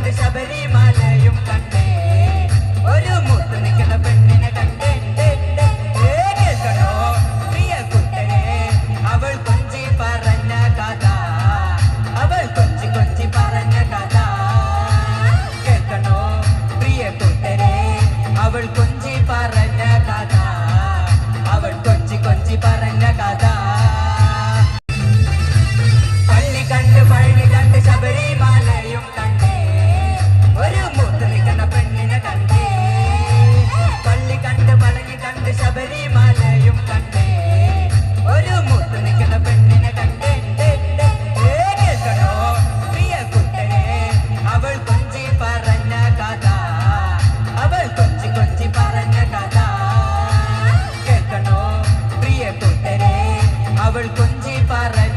കണ്ട് ശബരിമലയും കണ്ടേ ഒരു മൂത്ത് നിൽക്കുന്ന പെണ്ണിനെ കണ്ടേ കേൾക്കണോ പ്രിയ കുട്ടനെ അവൾ കൊഞ്ചി പറഞ്ഞ കഥ അവൾ കൊഞ്ചി കൊഞ്ചി പറഞ്ഞ കഥ കേൾക്കണോ പ്രിയ കുട്ടനെ അവൾ കൊഞ്ചി പറഞ്ഞ കഥ അവൾ കൊഞ്ചി കൊഞ്ചി പറഞ്ഞ കഥ പള്ളി കണ്ട് ശബരിമലയും കണ്ടേ ഒരു മൂത്ത് നിൽക്കുന്ന പെണ്ണിനെ കണ്ടേ പള്ളി കണ്ട് ശബരിമലയും കണ്ടേ ഒരു മൂത്ത് നിൽക്കുന്ന പെണ്ണിനെ കണ്ടേ കേൾക്കണോ പ്രിയ കുട്ടനെ അവൾ കൊഞ്ചി പറഞ്ഞ കഥ അവൾ കൊഞ്ചി കൊഞ്ചി പറഞ്ഞ കഥ കേൾക്കണോ പ്രിയ കുട്ടനെ അവൾ കൊഞ്ചി പറഞ്ഞ